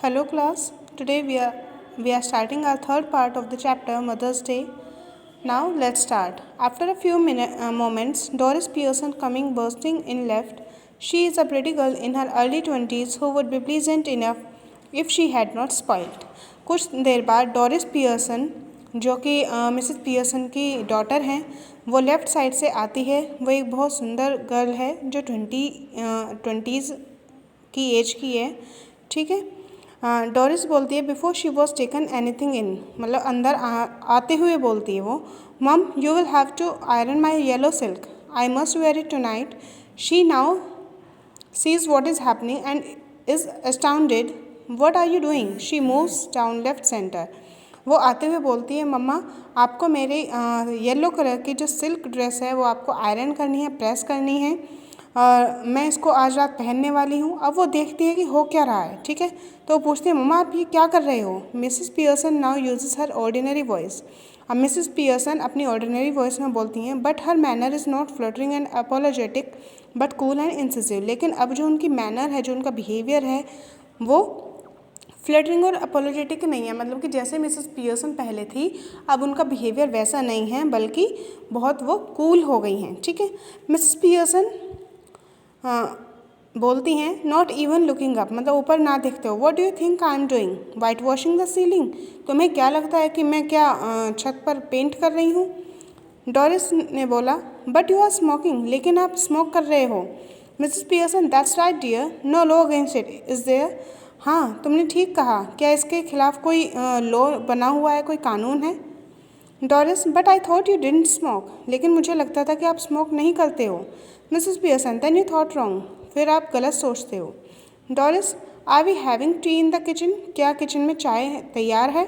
Hello class. Today we are starting our third part of the chapter Mother's Day. Now let's start. After a few moments, Doris Pearson coming bursting in left. She is a pretty girl in her early 20s who would be pleasant enough if she had not spoiled. कुछ देर बाद Doris Pearson जो कि Mrs Pearson की daughter हैं वो left side से आती है। वो एक बहुत सुंदर गर्ल है जो 20s की एज की है। ठीक है। डोरिस बोलती है before she was taken anything in, मतलब अंदर आते हुए बोलती है वो, mum you will have to iron my yellow silk, I must wear it tonight. She now sees what is happening and is astounded, what are you doing. She moves down left centre. वो आते हुए बोलती है मम्मा आपको मेरे yellow colour की जो silk dress है वो आपको आयरन करनी है, प्रेस करनी है, और मैं इसको आज रात पहनने वाली हूँ। अब वो देखती है कि हो क्या रहा है। ठीक है। तो वो पूछती है मम्मा आप ये क्या कर रहे हो। Mrs Pearson now uses her ordinary voice. अब मिसेस पियर्सन अपनी ऑर्डिनरी वॉइस में बोलती हैं but her manner is not fluttering and apologetic but cool and incisive. लेकिन अब जो उनकी मैनर है, जो उनका बिहेवियर है, वो फ्लटरिंग और अपोलोजेटिक नहीं है। मतलब कि जैसे मिसेस पियर्सन पहले थी अब उनका बिहेवियर वैसा नहीं है, बल्कि बहुत वो कूल हो गई हैं। ठीक है। मिसेस पियर्सन बोलती हैं नॉट इवन लुकिंग अप, मतलब ऊपर ना देखते हो। What do you think I am doing, white washing the ceiling. तुम्हें क्या लगता है कि मैं क्या छत पर पेंट कर रही हूँ। डोरिस ने बोला बट यू आर स्मोकिंग, लेकिन आप स्मोक कर रहे हो। Mrs Pearson that's right dear, no law against it is there. हाँ तुमने ठीक कहा, क्या इसके खिलाफ कोई लॉ बना हुआ है, कोई कानून है। Doris but I thought you didn't smoke, लेकिन मुझे लगता था कि आप स्मोक नहीं करते हो। Mrs Pearson then you thought wrong, फिर आप गलत सोचते हो। Doris are we having tea in the kitchen, क्या किचन में चाय तैयार है।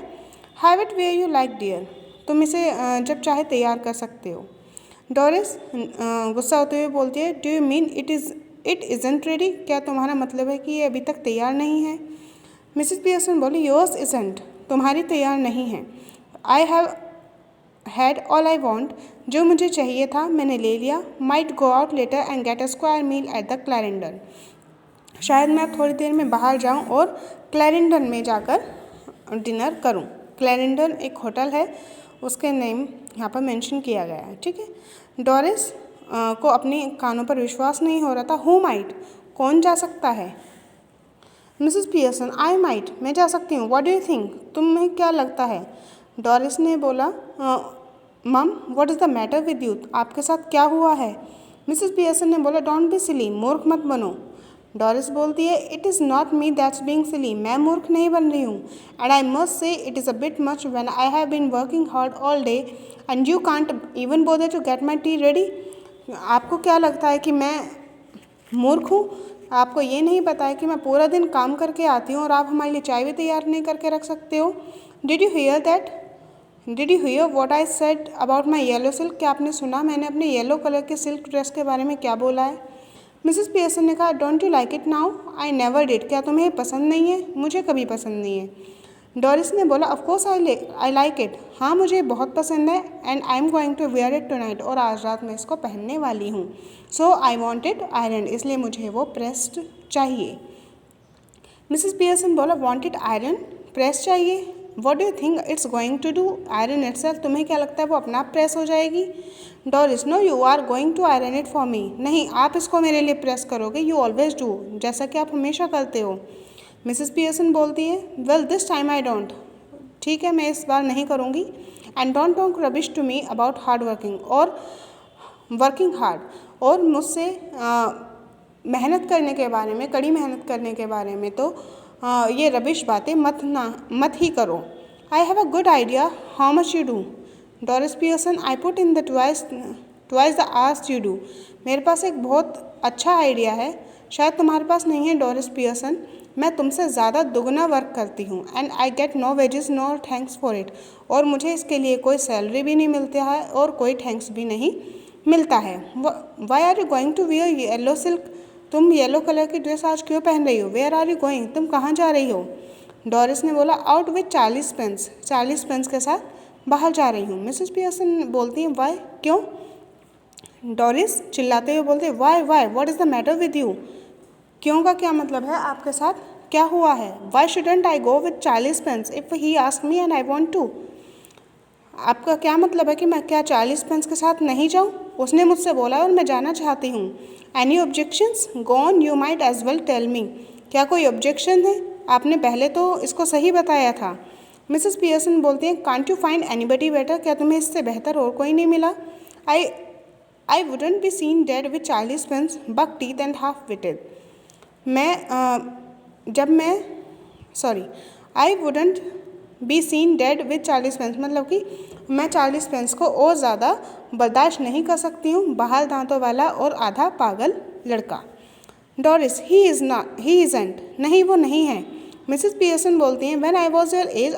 Have it where you like dear, तुम इसे जब चाहे तैयार कर सकते हो। डोरिस गुस्सा होते हुए बोलती है do you mean it isn't ready, क्या तुम्हारा मतलब है कि ये अभी तक तैयार नहीं है। मिसेस पियर्सन बोली योर्स इज़ंट, तुम्हारी तैयार नहीं है। I have had all I want, जो मुझे चाहिए था मैंने ले लिया। Might go out later and get a square meal at the Clarendon, शायद मैं थोड़ी देर में बाहर जाऊं और क्लैरेंडन में जाकर डिनर करूं। क्लैरेंडन एक होटल है, उसके नेम यहाँ पर मेंशन किया गया है। ठीक है। डोरिस को अपने कानों पर विश्वास नहीं हो रहा था। हु माइट, कौन जा सकता है। मिसेस पियर्सन आई माइट, मैं जा सकती हूँ। व्हाट डू यू थिंक, तुम्हें क्या लगता है। डोरिस ने बोला मम what is the matter with you, आपके साथ क्या हुआ है। मिसेस पियर्सन ने बोला डोंट बी सिली, मूर्ख मत बनो। डोरिस बोलती है it is not me that's being silly, मैं मूर्ख नहीं बन रही हूँ। And I must say it is a bit much when I have been working hard all day and you can't even bother to get my tea ready. आपको क्या लगता है कि मैं मूर्ख हूँ। आपको ये नहीं पता है कि मैं पूरा दिन काम करके आती हूँ और आप हमारे लिए चाय भी तैयार नहीं करके रख सकते हो। Did you here that, did you here what I said about my yellow silk, क्या आपने सुना मैंने अपने येलो कलर के सिल्क ड्रेस के बारे में क्या बोला है। मिसेस पियर्सन ने कहा don't you like it now, I never did, क्या तुम्हें पसंद नहीं है, मुझे कभी पसंद नहीं है। डोरिस ने बोला ऑफकोर्स आई लाइक इट, हाँ मुझे बहुत पसंद है। And I am going to wear it tonight, और आज रात मैं इसको पहनने वाली हूँ। So I want it iron, इसलिए मुझे वो प्रेस्ड चाहिए। मिसेस पियर्सन बोला वॉन्ट इट आयरन, प्रेस चाहिए। What do you think it's going to do iron itself, तुम्हें क्या लगता है वो अपना आप प्रेस हो जाएगी। Doris no you are going to iron it for me, नहीं आप इसको मेरे लिए प्रेस करोगे, यू ऑलवेज डू, जैसा कि आप हमेशा करते हो। मिसेस पियर्सन बोलती है well this time I don't, ठीक है मैं इस बार नहीं करूँगी। And don't talk rubbish to me about hard working, और वर्किंग हार्ड, और मुझसे मेहनत करने के बारे में, कड़ी मेहनत करने के बारे में तो ये रबिश बातें मत ही करो। I have a good idea, how much you do. Doris Pearson I put in the twice the hours you do, मेरे पास एक बहुत अच्छा आइडिया है, शायद तुम्हारे पास नहीं है। डोरिस पियर्सन मैं तुमसे ज़्यादा दुगना वर्क करती हूँ। And I get no wages no thanks for it, और मुझे इसके लिए कोई सैलरी भी नहीं मिलती है और कोई थैंक्स भी नहीं मिलता है। Why are you going to wear yellow silk, तुम येलो कलर की ड्रेस आज क्यों पहन रही हो। वेयर आर यू गोइंग, तुम कहाँ जा रही हो। डोरिस ने बोला आउट विथ 40 पेंस, 40 पेंस के साथ बाहर जा रही हूँ। मिसेस पियर्सन बोलती हैं वाई, क्यों। डोरिस चिल्लाते हुए बोलते why what is the matter with you, क्यों का क्या मतलब है आपके साथ, क्या हुआ है? Why shouldn't I go with Charlie Spence if he ask me and I want to. आपका क्या मतलब है कि मैं क्या चार्लीज पेंस के साथ नहीं जाऊँ? उसने मुझसे बोला और मैं जाना चाहती हूँ। Any objections? Go on, you might as well tell me. क्या कोई ऑब्जेक्शन है? आपने पहले तो इसको सही बताया था। मिसेस पियर्सन बोलती हैं, can't you find anybody better? क्या तुम्हें इससे बेहतर और कोई नहीं मिला? I wouldn't be seen dead with Charlie Spence, buck teeth and half witted. I wouldn't be seen dead with Charlie Spence, मतलब कि मैं चार्लीज पेंस को और ज़्यादा बर्दाश्त नहीं कर सकती हूँ, बहाल दांतों वाला और आधा पागल लड़का। डोरिस, ही इज़ंट, नहीं वो नहीं है। मिसेस पियर्सन बोलती हैं, when I was your age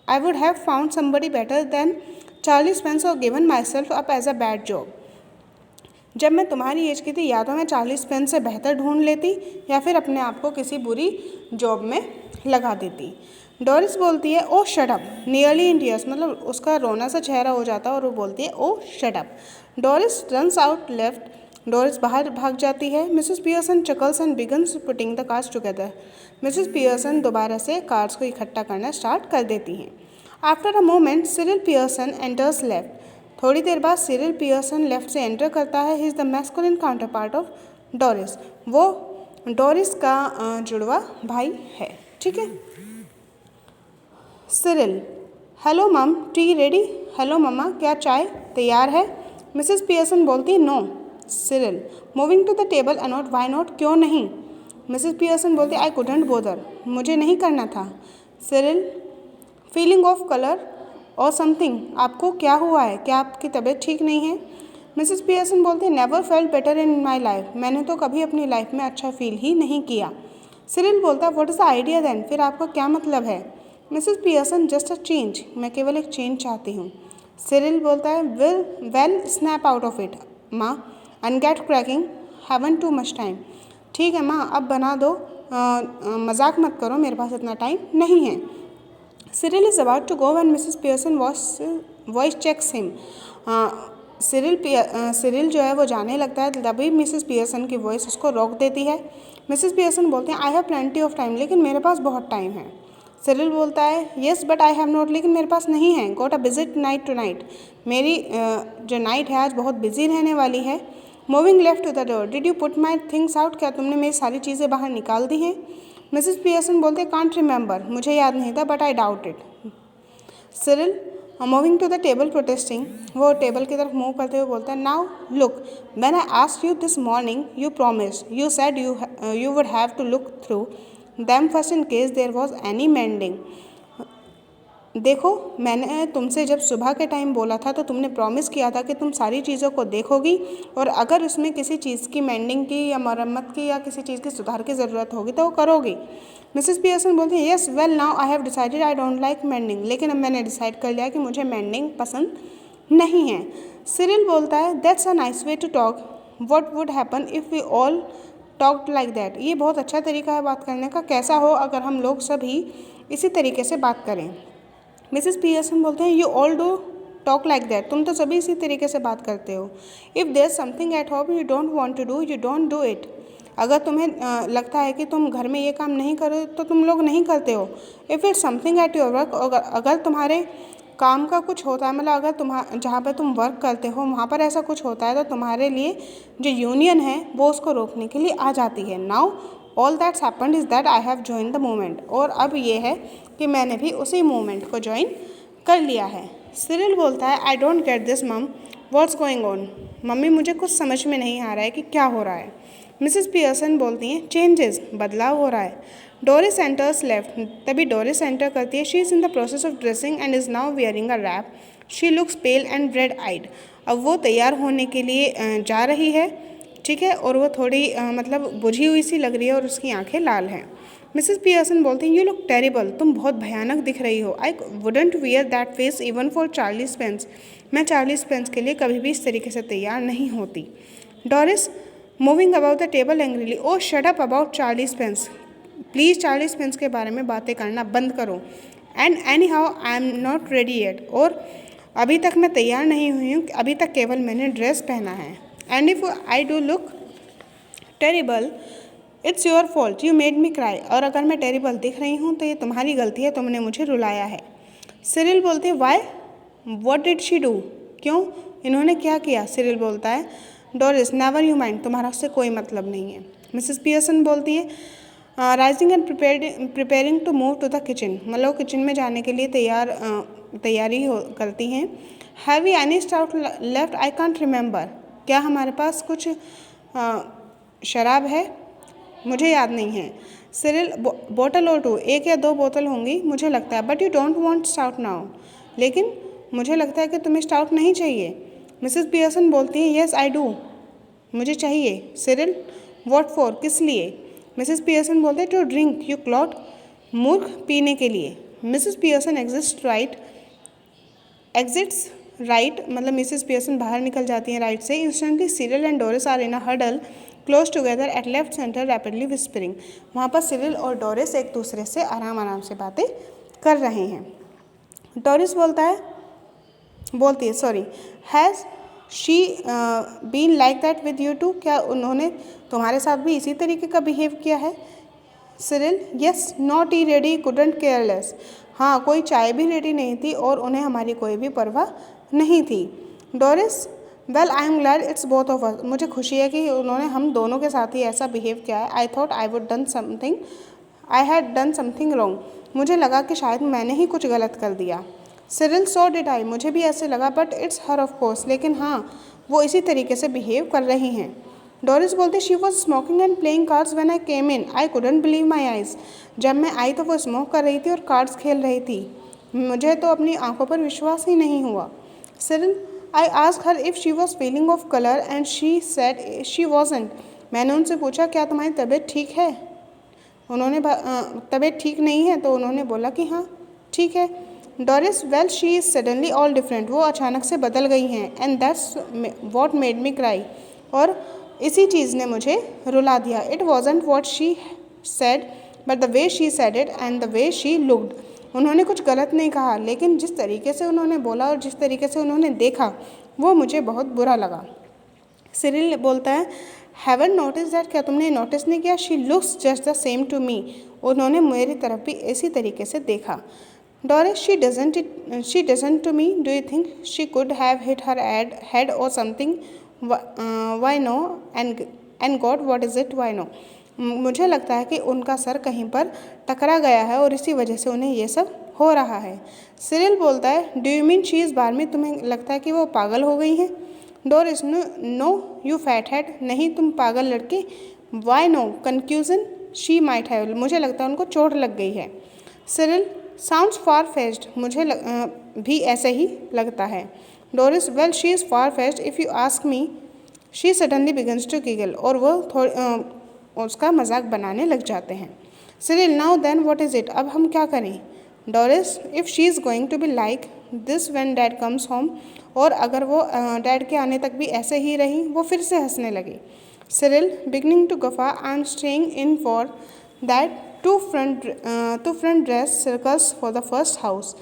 I would have found somebody better than Charlie Spence or given myself up as a bad job. जब मैं तुम्हारी एज की थी या तो मैं चार्लीज पेंस से बेहतर ढूंढ लेती या फिर अपने आप को किसी बुरी जॉब में लगा देती। डोरिस बोलती है, oh shut up, nearly in tears, मतलब उसका रोना सा चेहरा हो जाता है और वो बोलती है, oh shut up. Doris runs out left, Doris बाहर भाग जाती है। Mrs Pearson chuckles and begins putting the cards together. Mrs Pearson दोबारा से कार्ड्स को इकट्ठा करना स्टार्ट कर देती हैं। After a moment Cyril Pearson enters left. थोड़ी देर बाद सिरिल पियर्सन लेफ्ट से एंटर करता है। He is the masculine counterpart of Doris, वो डोरिस का जुड़वा भाई है। ठीक है। Cyril, hello mum, tea ready? Hello मम्मा, क्या चाय तैयार है? मिसेस पियर्सन बोलती, no. Cyril, moving to the table, annoyed, why not, क्यों नहीं? मिसेस पियर्सन बोलती, आई कुडंट बोदर, मुझे नहीं करना था। सिरिल, फीलिंग ऑफ कलर और समथिंग, आपको क्या हुआ है? क्या आपकी तबीयत ठीक नहीं है? मिसेस पियर्सन बोलती है, never felt better in my life, मैंने तो कभी अपनी लाइफ में अच्छा फील ही नहीं किया। सिरिल बोलता है, what is the idea then, फिर आपका क्या मतलब है? Mrs Pearson, just a change, मैं केवल एक चेंज चाहती हूँ। सिरिल बोलता है, well snap out of it Ma and get cracking, haven't too much time. ठीक है माँ, अब बना दो, मजाक मत करो, मेरे पास इतना टाइम नहीं है। Cyril is about to go when Mrs Pearson voice checks him. Cyril जो है वो जाने लगता है, तभी मिसेस पियर्सन की वॉइस उसको रोक देती है। मिसेस पियर्सन बोलते हैं, I have plenty of time, लेकिन मेरे पास बहुत टाइम है। सिरिल बोलता है, yes but I have not, लेकिन मेरे पास नहीं है। Got a busy night tonight, मेरी जो नाइट है आज बहुत बिजी रहने वाली है। Moving left to the door, did you put my things out, क्या तुमने मेरी सारी चीज़ें बाहर निकाल दी हैं? मिसेस पियर्सन बोलते हैं, कांट रिमेंबर, मुझे याद नहीं था, but I doubt it. Cyril, moving to the table protesting, वो टेबल की तरफ मूव करते हुए बोलता है, now look, when I asked you this morning you promise, you said you would have to look through them first in case there was any mending. देखो, मैंने तुमसे जब सुबह के टाइम बोला था तो तुमने प्रॉमिस किया था कि तुम सारी चीज़ों को देखोगी और अगर उसमें किसी चीज़ की मेंडिंग की या मरम्मत की या किसी चीज़ की सुधार की ज़रूरत होगी तो वो करोगी। मिसेस पियर्सन बोलती है, yes well now I have decided I don't like mending, लेकिन अब मैंने डिसाइड कर लिया कि मुझे मेंडिंग पसंद नहीं है। सिरिल बोलता है, that's a nice way to talk, what would happen if we all talked like that, ये बहुत अच्छा तरीका है बात करने का, कैसा हो अगर हम लोग सभी इसी तरीके से बात करें। मिसेस पियर्सन बोलते हैं, you all do talk like that, तुम तो सभी इसी तरीके से बात करते हो। If there something at home you don't want to do, you don't do it, अगर तुम्हें लगता है कि तुम घर में ये काम नहीं करो तो तुम लोग नहीं करते हो। If it's something at your work, अगर तुम्हारे काम का कुछ होता है, मतलब अगर जहाँ पर तुम वर्क करते हो वहाँ पर ऐसा कुछ होता है तो तुम्हारे लिए जो यूनियन है वो उसको रोकने के लिए आ जाती है। Now all that's happened is that I have join the movement, और अब ये है कि मैंने भी उसी मूवमेंट को ज्वाइन कर लिया है। सिरिल बोलता है, आई डोंट गेट दिस मम, व्हाट्स गोइंग ऑन, मम्मी मुझे कुछ समझ में नहीं आ रहा है कि क्या हो रहा है। मिसेस पियर्सन बोलती हैं, चेंजेस, बदलाव हो रहा है। डोरिस एंटर्स लेफ्ट, तभी डोरिस एंटर करती है। She is in the process of dressing and is now wearing a wrap, she looks pale and red eyed, अब वो तैयार होने के लिए जा रही है, ठीक है, और वो थोड़ी मतलब बुझी हुई सी लग रही है और उसकी आंखें लाल हैं। मिसेस पियर्सन बोलती हैं, यू लुक टेरिबल, तुम बहुत भयानक दिख रही हो। I wouldn't wear that face even for Charlie's pence, मैं चार्लीज पेंस के लिए कभी भी इस तरीके से तैयार नहीं होती। Doris moving about the table angrily, oh shut up about Charlie's pence, please Charlie's pence के बारे में बातें करना बंद करो। And anyhow I am not ready yet, और अभी तक मैं तैयार नहीं हुई हूँ, अभी तक केवल मैंने ड्रेस पहना है। And if I do look terrible it's your fault, you made me cry, और अगर मैं टेरिबल दिख रही हूँ तो ये तुम्हारी गलती है, तुमने मुझे रुलाया है। सिरिल बोलते हैं why, what did she do, क्यों, इन्होंने क्या किया। सिरिल बोलता है डोरिस नेवर यू माइंड, तुम्हारा उससे कोई मतलब नहीं है। मिसेस पियर्सन बोलती है rising and preparing to move to the kitchen, मतलब किचन में जाने के लिए तैयारी करती हैं। Have we any stout left, I can't remember, क्या हमारे पास कुछ शराब है, मुझे याद नहीं है। सिरिल बोतल और 2, 1 या 2 बोतल होंगी मुझे लगता है। But you don't want stout now, लेकिन मुझे लगता है कि तुम्हें स्टाउट नहीं चाहिए। मिसेस पियर्सन बोलती है येस आई डू, मुझे चाहिए। सिरिल व्हाट फॉर, किस लिए। मिसेस पियर्सन बोलते हैं टू ड्रिंक, यू क्लॉट, मूर्ख, पीने के लिए। मिसेस पियर्सन एग्जिट्स राइट, मतलब मिसेस पियर्सन बाहर निकल जाती हैं राइट से। Instantly Cyril and Doris are in a huddle close together at left centre rapidly whispering, वहाँ पर सिरिल और डोरिस एक दूसरे से आराम से बातें कर रहे हैं। डोरिस बोलती है has she been like that with you too, क्या उन्होंने तुम्हारे साथ भी इसी तरीके का बिहेव किया है। Cyril yes, not T ready, couldn't careless, हाँ कोई चाय भी रेडी नहीं थी और उन्हें हमारी कोई भी परवाह नहीं थी। Doris well I am glad it's both of us, मुझे खुशी है कि उन्होंने हम दोनों के साथ ही ऐसा बिहेव किया है। I thought I had done something wrong, मुझे लगा कि शायद मैंने ही कुछ गलत कर दिया। सिरिल सो डिड आई, मुझे भी ऐसे लगा, but it's her of course, लेकिन हाँ वो इसी तरीके से बिहेव कर रही हैं। डोरिस बोलते she was smoking and playing cards when I came in, I couldn't believe my eyes, जब मैं आई तो वो स्मोक कर रही थी और कार्ड्स खेल रही थी, मुझे तो अपनी आंखों पर विश्वास ही नहीं हुआ। Cyril I asked her if she was feeling of colour and she said she wasn't, मैंने उनसे पूछा क्या तुम्हारी तबीयत ठीक है, उन्होंने तबीयत ठीक नहीं है, तो उन्होंने बोला कि हाँ ठीक है। Doris well she is suddenly all different, वो अचानक से बदल गई हैं। And that's what made me cry, और इसी चीज़ ने मुझे रुला दिया। It wasn't what she said but the way she said it and the way she looked, उन्होंने कुछ गलत नहीं कहा, लेकिन जिस तरीके से उन्होंने बोला और जिस तरीके से उन्होंने देखा वो मुझे बहुत बुरा लगा। सिरिल बोलता है हैवन नोटिस दैट, क्या तुमने नोटिस नहीं किया, she looks just the same to me, उन्होंने मेरी तरफ भी इसी तरीके से देखा। Doris she doesn't to me, do you think she could have hit her head or something, why no, and God what is it, why no, मुझे लगता है कि उनका सर कहीं पर टकरा गया है और इसी वजह से उन्हें ये सब हो रहा है। सिरिल बोलता है do you mean she is barmy, तुम्हें लगता है कि वो पागल हो गई हैं। Doris no you fat head, नहीं तुम पागल लड़के। Why no, confusion, she might have, मुझे लगता है उनको चोट लग गई है। सिरिल साउंड्स फार फेस्ड, मुझे भी ऐसे ही लगता है। Doris well she is far faced if you ask me, she suddenly begins to giggle, और वो उसका मजाक बनाने लग जाते हैं। Cyril now then what is it, अब हम क्या करें। Doris if she is going to be like this when dad comes home, और अगर वो डैड के आने तक भी ऐसे ही रही, वो फिर से हंसने लगी। Cyril beginning to guffaw, I am staying in for that two front dress circles for the first house.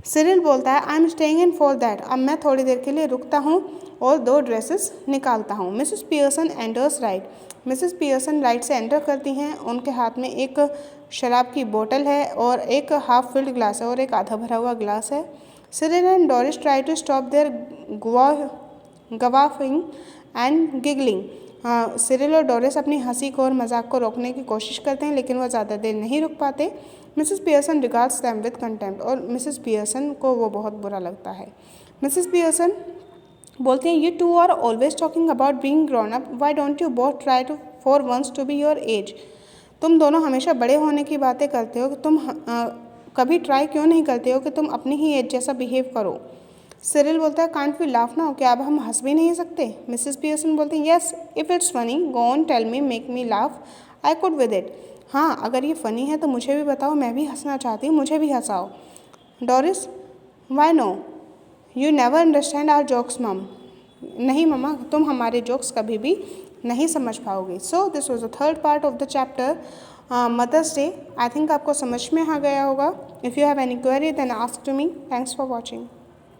Cyril बोलता है I am staying in for that, अब मैं थोड़ी देर के लिए रुकता हूँ और 2 ड्रेसेस निकालता हूँ। Mrs Pearson enters right, Mrs Pearson right से एंटर करती हैं, उनके हाथ में एक शराब की बोतल है और एक हाफ फिल्ड ग्लास है और एक आधा भरा हुआ ग्लास है। Cyril and Doris try to stop their guffawing and giggling, Cyril और डोरिस अपनी हंसी को और मजाक को रोकने की कोशिश करते हैं, लेकिन वह ज़्यादा देर नहीं रुक पाते। Mrs Pearson regards them with contempt, और मिसेस पियर्सन को वो बहुत बुरा लगता है। मिसेस पियर्सन बोलते हैं you two are always talking about being grown up, why don't you both try to for once to be your age, तुम दोनों हमेशा बड़े होने की बातें करते हो, कि तुम कभी ट्राई क्यों नहीं करते हो कि तुम अपनी ही एज जैसा बिहेव करो। सिरिल बोलता है कांट वी लाफ नाउ, क्या अब हम हंस भी नहीं सकते। मिसेस पियर्सन बोलती है yes if it's funny go on tell me make me laugh I could with it, हाँ अगर ये फ़नी है तो मुझे भी बताओ, मैं भी हंसना चाहती हूँ, मुझे भी हंसाओ। Doris why no you never understand our jokes mum, नहीं मम्मा तुम हमारे जोक्स कभी भी नहीं समझ पाओगे। So this was the 3rd part of the chapter Mother's Day. I think आपको समझ में आ गया होगा। If you have any query then ask to me. Thanks for watching.